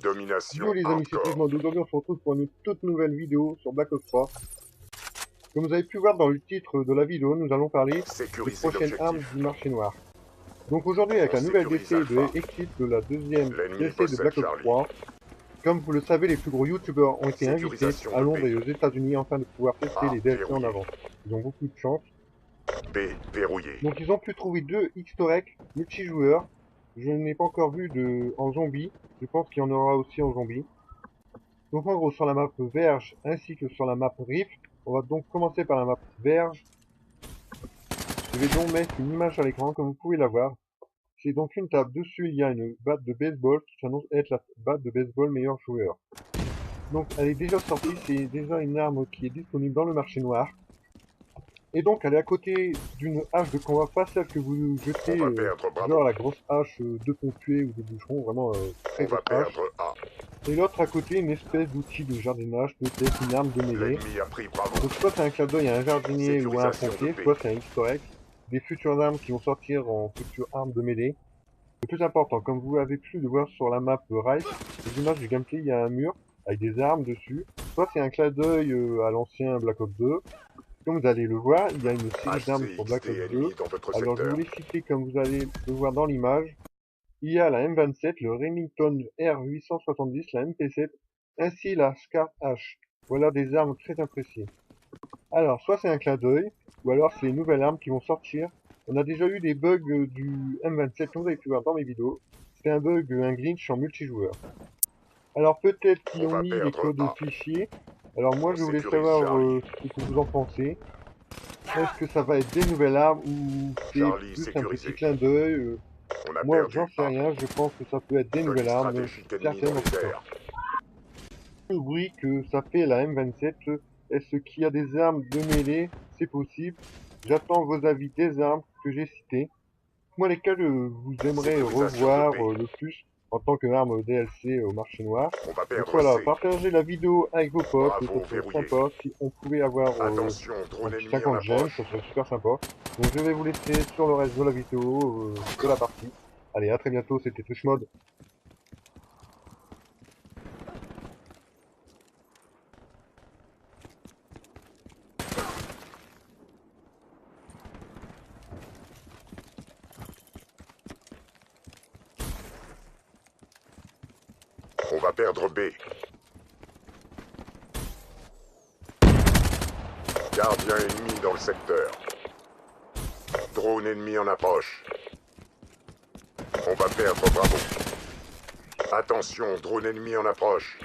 Domination Yo les amis, c'est hardcore. Figment. Aujourd'hui on se retrouve pour une toute nouvelle vidéo sur Black Ops 3. Comme vous avez pu voir dans le titre de la vidéo, nous allons parler des Sécuriser prochaines armes l'objectif. du marché noir. Donc aujourd'hui avec On la nouvelle sécurise DC de Alpha. Exit de la deuxième L'ennemi DC de possède Black Ops Charlie. 3, comme vous le savez, les plus gros youtubeurs ont été invités Sécurisation à de Londres B. et aux États-Unis afin de pouvoir tester A les DLC en verrouillé. avant. Ils ont beaucoup de chance. B verrouillé. Donc ils ont pu trouver deux X-Torek multijoueurs. Je n'ai pas encore vu en zombie. Je pense qu'il y en aura aussi en zombie. Donc en gros sur la map Verge ainsi que sur la map Rift, on va donc commencer par la map Verge. Je vais donc mettre une image à l'écran comme vous pouvez la voir. C'est donc une table, dessus il y a une batte de baseball qui s'annonce être la batte de baseball meilleur joueur. Donc elle est déjà sortie, c'est déjà une arme qui est disponible dans le marché noir. Et donc elle est à côté d'une hache de combat, pas celle que vous On jetez, va perdre Bravo. genre la grosse hache de pompier ou de bûcheron, vraiment très On va grosse hache. perdre A. Et l'autre à côté, une espèce d'outil de jardinage, peut-être une arme de mêlée. L'ennemi a pris Bravo. Donc soit c'est un clin d'œil à un jardinier ou à un Sécurisation pompier, de B. soit c'est un X-Torek, des futures armes qui vont sortir en futures armes de mêlée. Le plus important, comme vous avez pu le voir sur la map Rise, les images du gameplay, il y a un mur avec des armes dessus. Soit c'est un clin d'œil à l'ancien Black Ops 2. Comme vous allez le voir, il y a une série d'armes pour Black HCXD Ops 2. ennemi dans votre Alors je vais secteur. vous les citer comme vous allez le voir dans l'image. Il y a la M27, le Remington R870, la MP7, ainsi la Scar H. Voilà des armes très appréciées. Alors, soit c'est un clin d'œil, ou alors c'est une nouvelle arme qui vont sortir. On a déjà eu des bugs du M27, comme vous avez pu voir dans mes vidéos. C'était un bug, un glitch en multijoueur. Alors peut-être qu'ils On ont va mis les perdre codes A. fichiers. Alors moi On je voulais sécurise savoir Charlie. ce que vous en pensez. Est-ce que ça va être des nouvelles armes ou c'est Charlie juste un petit sécurisé. clin d'œil On a Moi perdu j'en sais A. rien, je pense que ça peut être des nouvelles Colis armes, stratégique ennemi certaines dans en les tout cas. airs. Le bruit que ça fait la M27, est-ce qu'il y a des armes de mêlée? C'est possible. J'attends vos avis des armes que j'ai citées. Moi lesquelles vous aimeriez Sécurisation de revoir B. le plus en tant qu'arme DLC au marché noir. On va Donc perdre voilà, C. partagez la vidéo avec vos potes, ça Bravo serait verrouillé. sympa. Si on pouvait avoir Attention, un drone petit ennemi en 50 j'aime, approche. ça serait super sympa. Donc je vais vous laisser sur le reste de la vidéo, de la partie. Allez, à très bientôt, c'était Twitchmod. On va perdre B. Gardien ennemi dans le secteur. Drone ennemi en approche. On va perdre Bravo. Attention, drone ennemi en approche.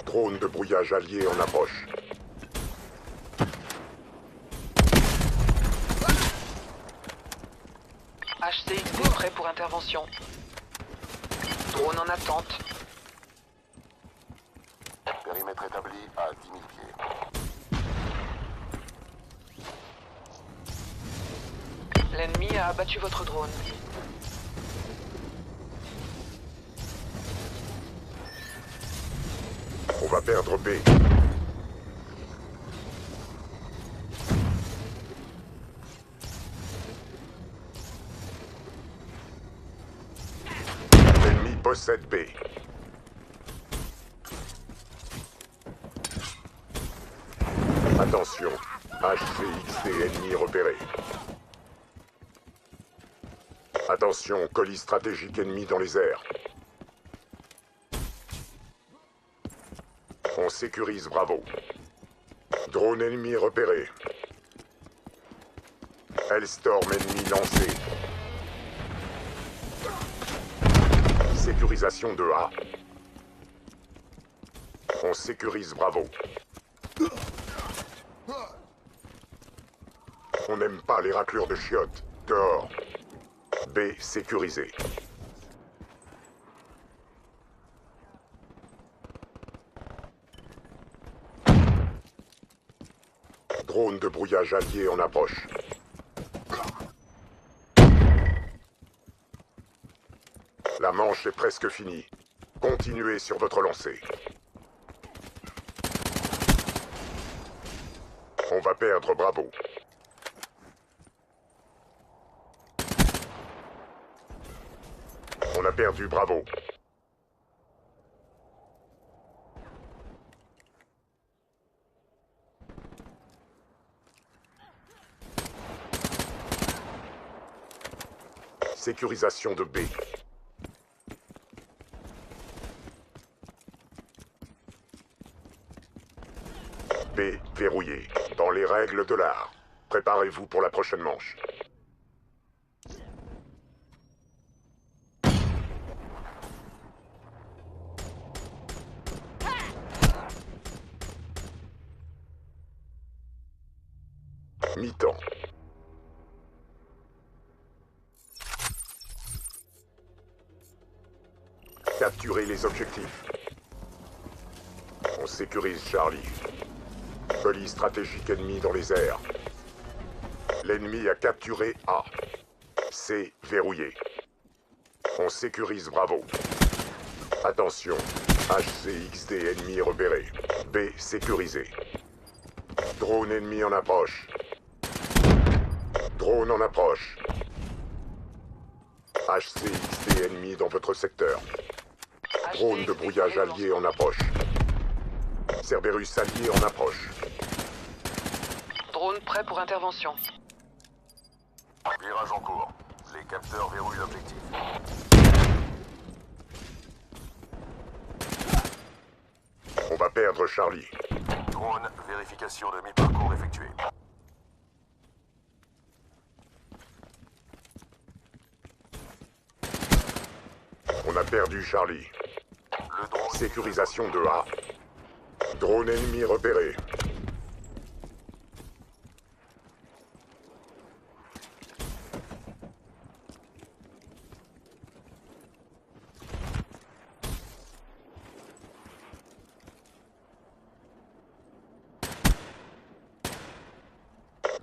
Drone de brouillage allié en approche. HCXD prêt pour intervention. Drone en attente. Périmètre établi à 10 000 pieds. L'ennemi a abattu votre drone. On va perdre B. L'ennemi possède B. Attention, HCXD ennemi repéré. Attention, colis stratégique ennemi dans les airs. On sécurise Bravo. Drone ennemi repéré. Hellstorm ennemi lancé. Sécurisation de A. On sécurise Bravo. On n'aime pas les raclures de chiottes. Dehors. B sécurisé. Drone de brouillage allié en approche. La manche est presque finie. Continuez sur votre lancée. On va perdre Bravo. a perdu Bravo. Sécurisation de B. B verrouillé. Dans les règles de l'art. Préparez-vous pour la prochaine manche. Mi-temps. Capturez les objectifs. On sécurise Charlie. Colis stratégique ennemi dans les airs. L'ennemi a capturé A. C verrouillé. On sécurise Bravo. Attention, HCXD ennemi repéré. B sécurisé. Drone ennemi en approche. Drone en approche. HCXD ennemi dans votre secteur. Drone de brouillage allié en approche. Cerberus allié en approche. Drone prêt pour intervention. Virage en cours. Les capteurs verrouillent l'objectif. On va perdre Charlie. Drone, vérification de mi-parcours effectuée. On a perdu Charlie. Le drone... Sécurisation de A. Drone ennemi repéré.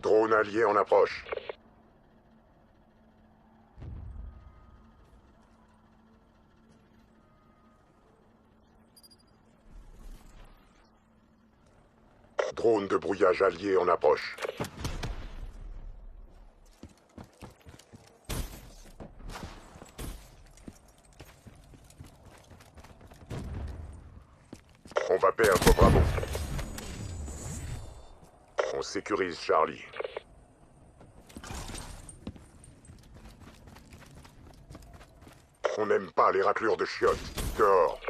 Drone allié en approche. Drone de brouillage allié en approche. On va perdre Bravo. On sécurise Charlie. On n'aime pas les raclures de chiottes. Dehors.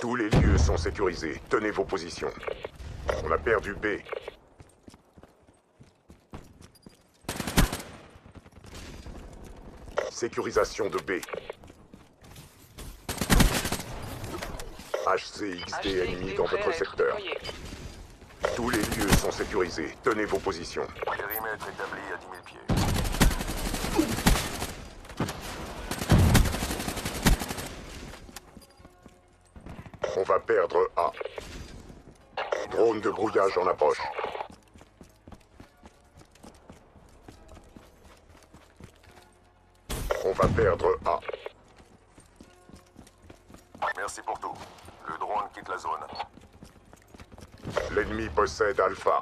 Tous les lieux sont sécurisés. Tenez vos positions. On a perdu B. Sécurisation de B. HCXD ennemi dans votre secteur. Tous les lieux sont sécurisés. Tenez vos positions. Périmètre établi à 10 000 pieds. On va perdre A. Drone de brouillage en approche. On va perdre A. Merci pour tout. Le drone quitte la zone. L'ennemi possède Alpha.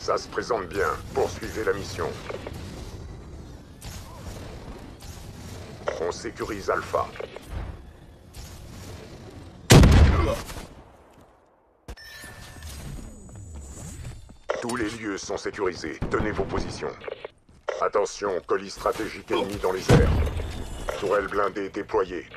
Ça se présente bien. Poursuivez la mission. On sécurise Alpha. Tous les lieux sont sécurisés. Tenez vos positions. Attention, colis stratégique ennemi dans les airs. Tourelle blindée déployée.